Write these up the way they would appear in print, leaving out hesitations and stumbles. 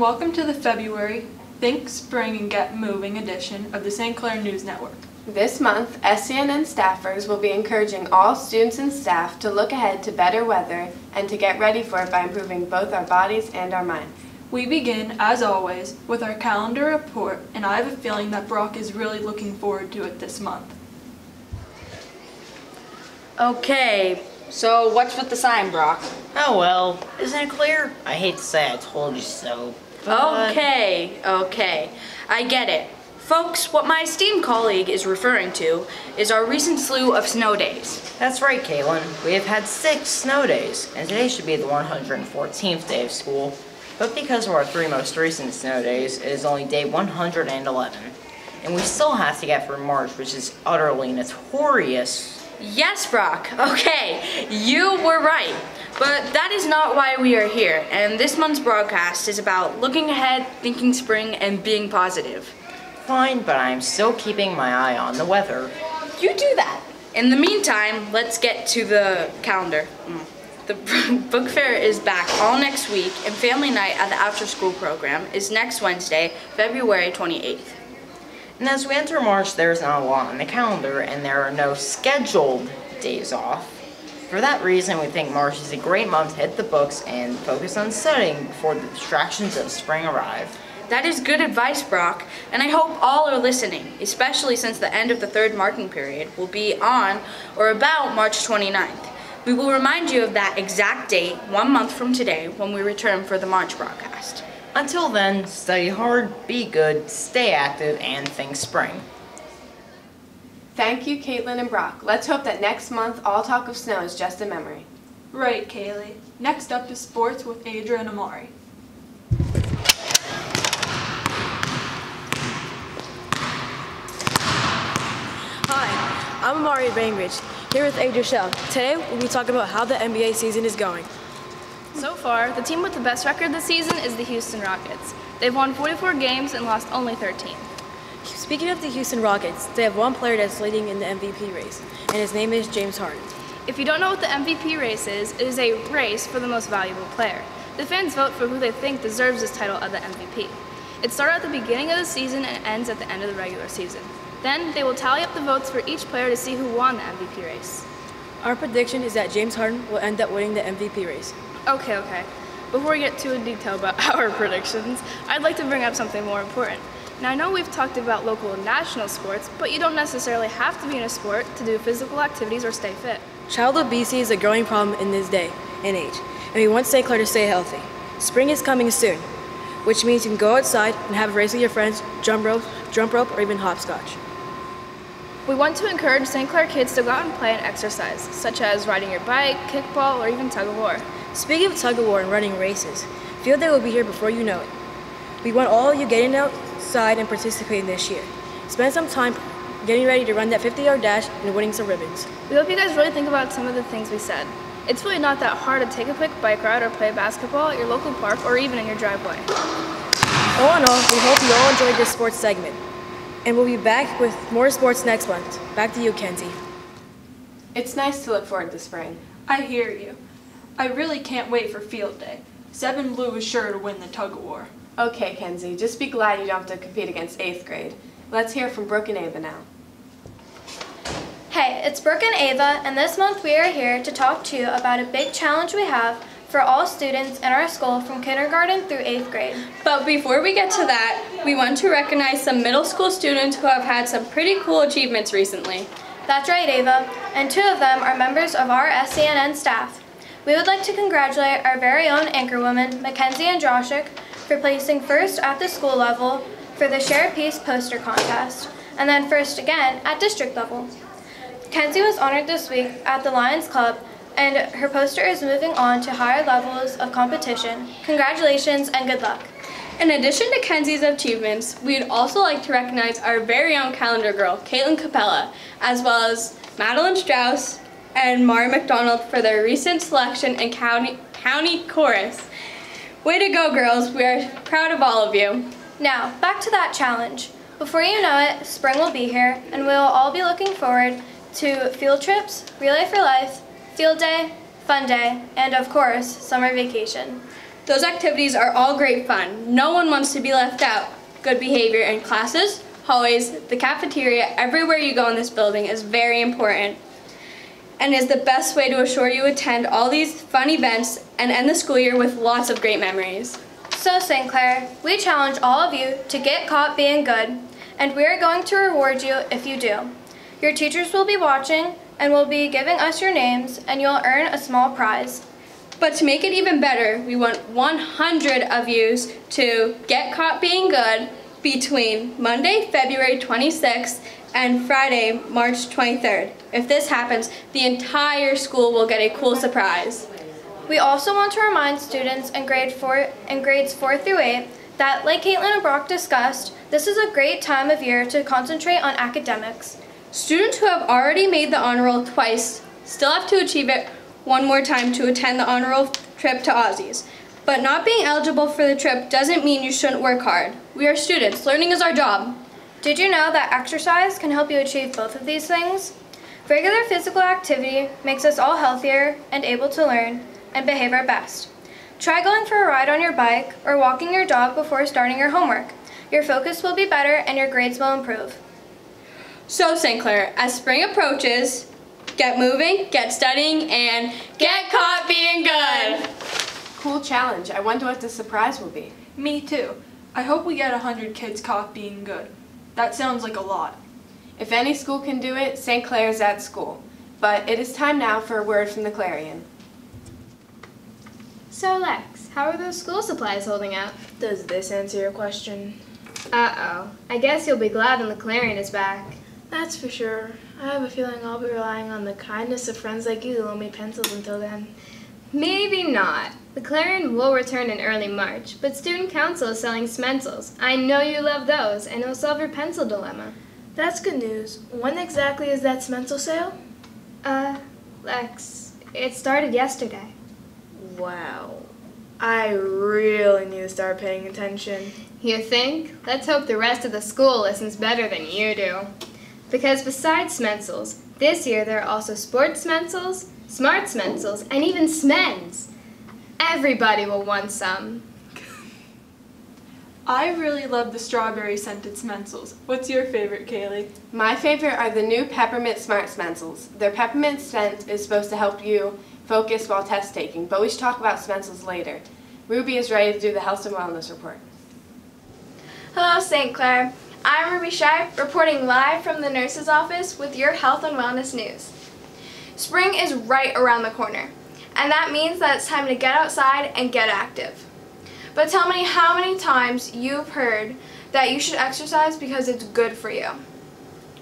welcome to the February Think, Spring, and Get Moving edition of the St. Clair News Network. This month, SCNN staffers will be encouraging all students and staff to look ahead to better weather and to get ready for it by improving both our bodies and our minds. We begin, as always, with our calendar report, and I have a feeling that Brock is really looking forward to it this month. Okay, so what's with the sign, Brock? Oh well, isn't it clear? I hate to say I told you so, but... Okay, I get it. Folks, what my esteemed colleague is referring to is our recent slew of snow days. That's right, Caitlin. We have had 6 snow days, and today should be the 114th day of school. But because of our 3 most recent snow days, it is only day 111. And we still have to get through March, which is utterly notorious. Yes, Brock. Okay, you were right. But that is not why we are here, and this month's broadcast is about looking ahead, thinking spring, and being positive. Fine, but I'm still keeping my eye on the weather. You do that. In the meantime, let's get to the calendar. The book fair is back all next week, and family night at the after school program is next Wednesday, February 28th. And as we enter March, there's not a lot on the calendar, and there are no scheduled days off. For that reason, we think March is a great month to hit the books and focus on studying before the distractions of spring arrive. That is good advice, Brock, and I hope all are listening, especially since the end of the 3rd marking period will be on or about March 29th. We will remind you of that exact date 1 month from today when we return for the March broadcast. Until then, study hard, be good, stay active, and think spring. Thank you, Caitlin and Brock. Let's hope that next month all talk of snow is just a memory. Right, Kaylee. Next up is sports with Adria and Amari. Hi, I'm Amari Bainbridge, here with Adria Shell. Today, we'll be talking about how the NBA season is going. So far, the team with the best record this season is the Houston Rockets. They've won 44 games and lost only 13. Speaking of the Houston Rockets, they have one player that's leading in the MVP race, and his name is James Harden. If you don't know what the MVP race is, it is a race for the most valuable player. The fans vote for who they think deserves this title of the MVP. It starts at the beginning of the season and ends at the end of the regular season. Then, they will tally up the votes for each player to see who won the MVP race. Our prediction is that James Harden will end up winning the MVP race. Okay. Before we get too in detail about our predictions, I'd like to bring up something more important. Now, I know we've talked about local and national sports, but you don't necessarily have to be in a sport to do physical activities or stay fit. Child obesity is a growing problem in this day and age, and we want St. Clair to stay healthy. Spring is coming soon, which means you can go outside and have a race with your friends, jump rope, or even hopscotch. We want to encourage St. Clair kids to go out and play and exercise, such as riding your bike, kickball, or even tug-of-war. Speaking of tug-of-war and running races, field day will be here before you know it. We want all of you getting outside and participating this year. Spend some time getting ready to run that 50-yard dash and winning some ribbons. We hope you guys really think about some of the things we said. It's really not that hard to take a quick bike ride or play basketball at your local park or even in your driveway. All in all, we hope you all enjoyed this sports segment. And we'll be back with more sports next month. Back to you, Kenzie. It's nice to look forward to spring. I hear you. I really can't wait for field day. 7 Blue is sure to win the tug-of-war. Okay, Kenzie, just be glad you don't have to compete against 8th grade. Let's hear from Brooke and Ava now. Hey, it's Brooke and Ava, and this month we are here to talk to you about a big challenge we have for all students in our school from kindergarten through 8th grade. But before we get to that, we want to recognize some middle school students who have had some pretty cool achievements recently. That's right, Ava, and 2 of them are members of our SCNN staff. We would like to congratulate our very own anchorwomen, Mackenzie and Joshik, for placing first at the school level for the Share Peace poster contest, and then first again at district level. Kenzie was honored this week at the Lions Club, and her poster is moving on to higher levels of competition. Congratulations and good luck. In addition to Kenzie's achievements, we'd also like to recognize our very own calendar girl, Caitlin Capella, as well as Madeline Strauss and Mara McDonald for their recent selection in county chorus. Way to go, girls. We are proud of all of you. Now, back to that challenge. Before you know it, spring will be here, and we will all be looking forward to field trips, Relay for Life, field day, fun day, and of course, summer vacation. Those activities are all great fun. No one wants to be left out. Good behavior in classes, hallways, the cafeteria, everywhere you go in this building is very important and is the best way to assure you attend all these fun events and end the school year with lots of great memories. So St. Clair, we challenge all of you to get caught being good, and we are going to reward you if you do. Your teachers will be watching and will be giving us your names, and you'll earn a small prize. But to make it even better, we want 100 of you to get caught being good between Monday, February 26th and Friday, March 23rd. If this happens, the entire school will get a cool surprise. We also want to remind students in grades 4 through 8 that, like Caitlin and Brock discussed, this is a great time of year to concentrate on academics. Students who have already made the honor roll twice still have to achieve it one more time to attend the honor roll trip to Aussies. But not being eligible for the trip doesn't mean you shouldn't work hard. We are students. Learning is our job. Did you know that exercise can help you achieve both of these things? Regular physical activity makes us all healthier and able to learn and behave our best. Try going for a ride on your bike or walking your dog before starting your homework. Your focus will be better and your grades will improve. So St. Clair, as spring approaches, get moving, get studying, and get caught being good! Cool challenge. I wonder what the surprise will be. Me too. I hope we get 100 kids caught being good. That sounds like a lot. If any school can do it, St. Clair's at school. But it is time now for a word from the Clarion. So Lex, how are those school supplies holding out? Does this answer your question? Uh-oh. I guess you'll be glad when the Clarion is back. That's for sure. I have a feeling I'll be relying on the kindness of friends like you to loan me pencils until then. Maybe not. The Clarion will return in early March, but Student Council is selling Smencils. I know you love those, and it'll solve your pencil dilemma. That's good news. When exactly is that Smencil sale? Lex, it started yesterday. Wow. I really need to start paying attention. You think? Let's hope the rest of the school listens better than you do. Because besides Smencils, this year there are also Sports Smencils, Smart Smencils, and even Smens. Everybody will want some. I really love the strawberry scented Smencils. What's your favorite, Kaylee? My favorite are the new Peppermint Smart Smencils. Their peppermint scent is supposed to help you focus while test taking, but we should talk about Smencils later. Ruby is ready to do the Health and Wellness Report. Hello, St. Clair. I'm Ruby Shipe, reporting live from the nurse's office with your health and wellness news. Spring is right around the corner, and that means that it's time to get outside and get active. But tell me how many times you've heard that you should exercise because it's good for you.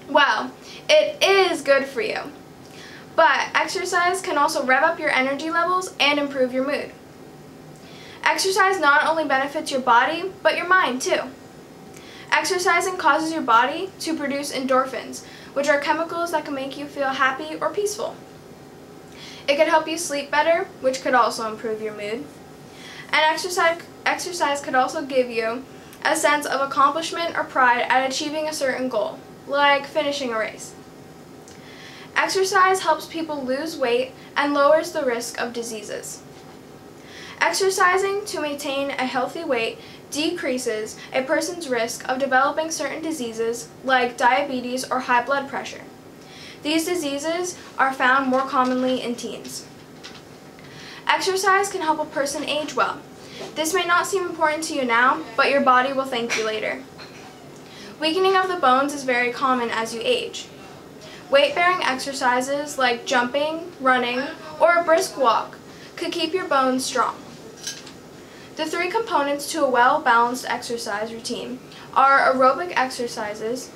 Well, it is good for you. But exercise can also rev up your energy levels and improve your mood. Exercise not only benefits your body, but your mind too. Exercising causes your body to produce endorphins, which are chemicals that can make you feel happy or peaceful. It could help you sleep better, which could also improve your mood. And exercise could also give you a sense of accomplishment or pride at achieving a certain goal, like finishing a race. Exercise helps people lose weight and lowers the risk of diseases. Exercising to maintain a healthy weight decreases a person's risk of developing certain diseases like diabetes or high blood pressure. These diseases are found more commonly in teens. Exercise can help a person age well. This may not seem important to you now, but your body will thank you later. Weakening of the bones is very common as you age. Weight-bearing exercises like jumping, running, or a brisk walk could keep your bones strong. The three components to a well-balanced exercise routine are aerobic exercises,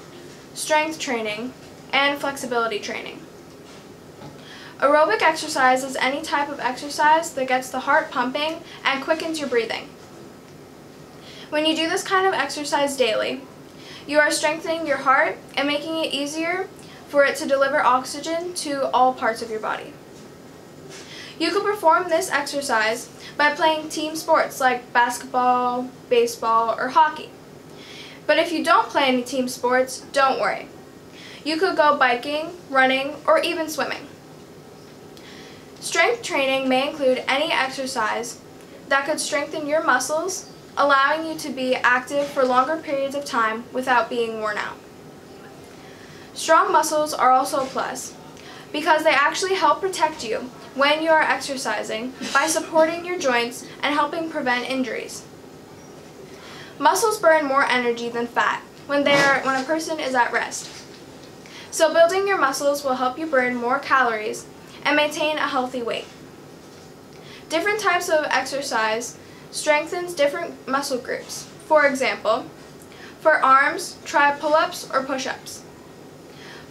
strength training, and flexibility training. Aerobic exercise is any type of exercise that gets the heart pumping and quickens your breathing. When you do this kind of exercise daily, you are strengthening your heart and making it easier for it to deliver oxygen to all parts of your body. You can perform this exercise by playing team sports like basketball, baseball, or hockey. But if you don't play any team sports, don't worry. You could go biking, running, or even swimming. Strength training may include any exercise that could strengthen your muscles, allowing you to be active for longer periods of time without being worn out. Strong muscles are also a plus because they actually help protect you when you are exercising by supporting your joints and helping prevent injuries. Muscles burn more energy than fat when a person is at rest. So building your muscles will help you burn more calories and maintain a healthy weight. Different types of exercise strengthens different muscle groups. For example, for arms, try pull-ups or push-ups.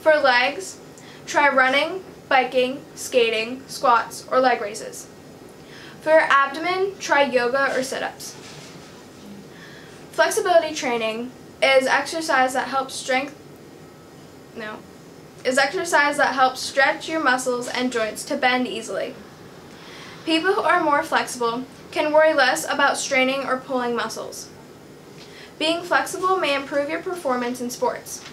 For legs, try running, biking, skating, squats, or leg raises. For your abdomen, try yoga or sit-ups. Flexibility training is exercise that helps stretch your muscles and joints to bend easily. People who are more flexible can worry less about straining or pulling muscles. Being flexible may improve your performance in sports.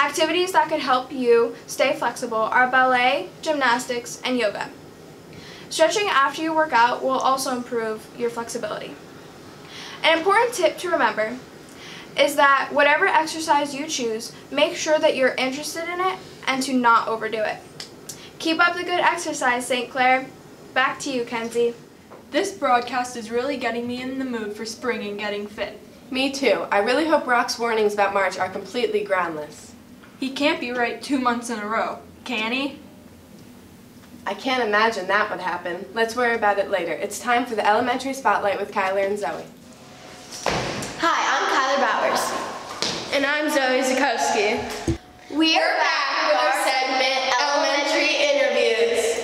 Activities that could help you stay flexible are ballet, gymnastics, and yoga. Stretching after you work out will also improve your flexibility. An important tip to remember is that whatever exercise you choose, make sure that you're interested in it and to not overdo it. Keep up the good exercise, St. Clair. Back to you, Kenzie. This broadcast is really getting me in the mood for spring and getting fit. Me too. I really hope Brock's warnings about March are completely groundless. He can't be right 2 months in a row, can he? I can't imagine that would happen. Let's worry about it later. It's time for the Elementary Spotlight with Kyler and Zoe. Hi, I'm Kyler Bowers. And I'm Zoe Zukowski. We're back with our segment, Elementary Interviews.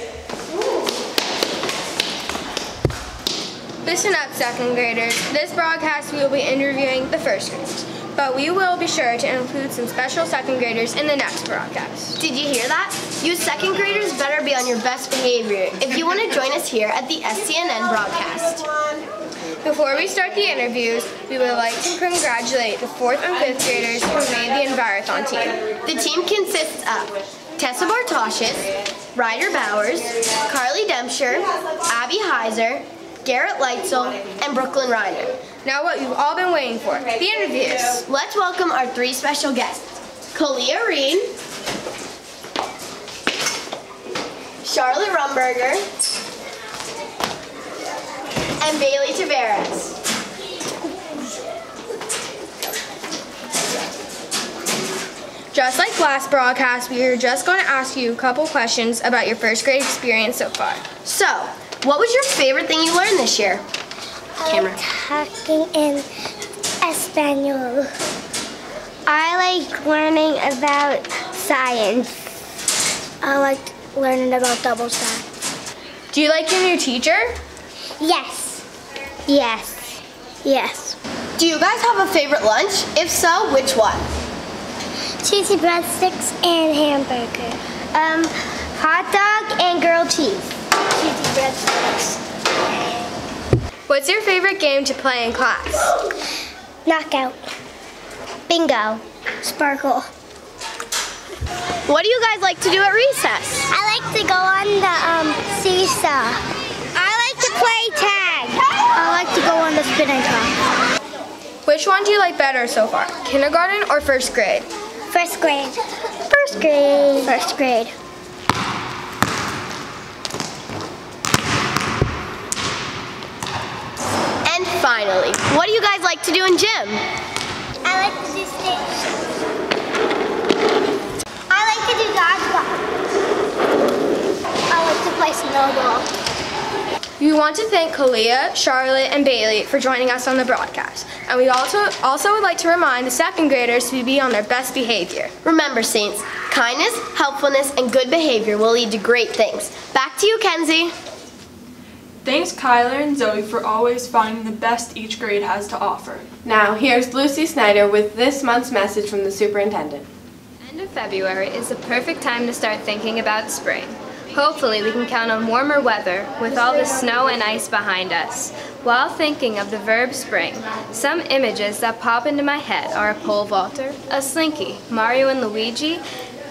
Listen up, second graders. This broadcast we will be interviewing the first graders, but we will be sure to include some special second graders in the next broadcast. Did you hear that? You second graders better be on your best behavior if you want to join us here at the SCNN broadcast. Before we start the interviews, we would like to congratulate the 4th and 5th graders who made the Envirothon team. The team consists of Tessa Bartoshes, Ryder Bowers, Carly Dempster, Abby Heiser, Garrett Leitzel, and Brooklyn Reiner. Now what you've all been waiting for, the interviews. Let's welcome our 3 special guests. Kalia Reed, Charlotte Rumberger, and Bailey Tavares. Just like last broadcast, we are just going to ask you a couple questions about your first grade experience so far. So, what was your favorite thing you learned this year? Camera. Talking in Espanol. I like learning about science. I like learning about double stack. Do you like your new teacher? Yes. Yes. Yes. Do you guys have a favorite lunch? If so, which one? Cheesy breadsticks and hamburger. Hot dog and grilled cheese. Cheesy breadsticks. What's your favorite game to play in class? Knockout. Bingo. Sparkle. What do you guys like to do at recess? I like to go on the seesaw. I like to play tag. I like to go on the spinning top. Which one do you like better so far, kindergarten or first grade? First grade. First grade. First grade. And finally, what do you guys like to do in gym? I like to do stage. I like to do dodgeball. I like to play snowball. We want to thank Kalia, Charlotte, and Bailey for joining us on the broadcast. And we also would like to remind the second graders to be on their best behavior. Remember, Saints, kindness, helpfulness, and good behavior will lead to great things. Back to you, Kenzie. Thanks Kyler and Zoe for always finding the best each grade has to offer. Now, here's Lucy Snyder with this month's message from the superintendent. End of February is the perfect time to start thinking about spring. Hopefully we can count on warmer weather with all the snow and ice behind us. While thinking of the verb spring, some images that pop into my head are a pole vaulter, a slinky, Mario and Luigi,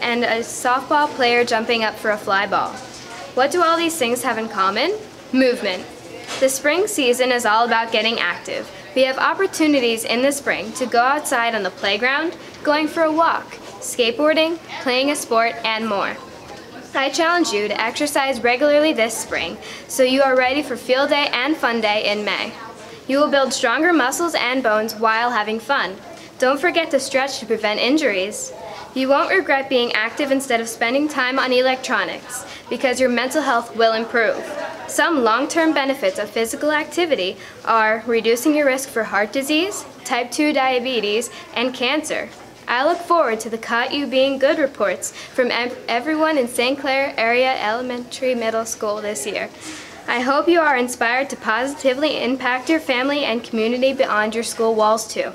and a softball player jumping up for a fly ball. What do all these things have in common? Movement. The spring season is all about getting active. We have opportunities in the spring to go outside on the playground, going for a walk, skateboarding, playing a sport, and more. I challenge you to exercise regularly this spring so you are ready for Field Day and Fun Day in May. You will build stronger muscles and bones while having fun. Don't forget to stretch to prevent injuries. You won't regret being active instead of spending time on electronics because your mental health will improve. Some long-term benefits of physical activity are reducing your risk for heart disease, type 2 diabetes, and cancer. I look forward to the Caught You Being Good reports from everyone in St. Clair Area Elementary Middle School this year. I hope you are inspired to positively impact your family and community beyond your school walls too.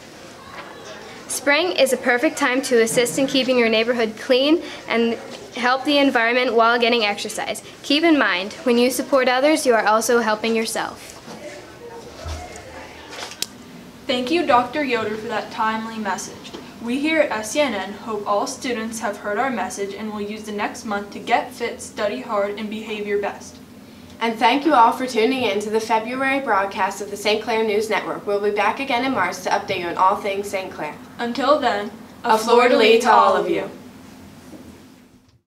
Spring is a perfect time to assist in keeping your neighborhood clean and help the environment while getting exercise. Keep in mind, when you support others, you are also helping yourself. Thank you, Dr. Yoder, for that timely message. We here at SCNN hope all students have heard our message and will use the next month to get fit, study hard, and behave your best. And thank you all for tuning in to the February broadcast of the St. Clair News Network. We'll be back again in March to update you on all things St. Clair. Until then, a fleur-de-lis to all of you.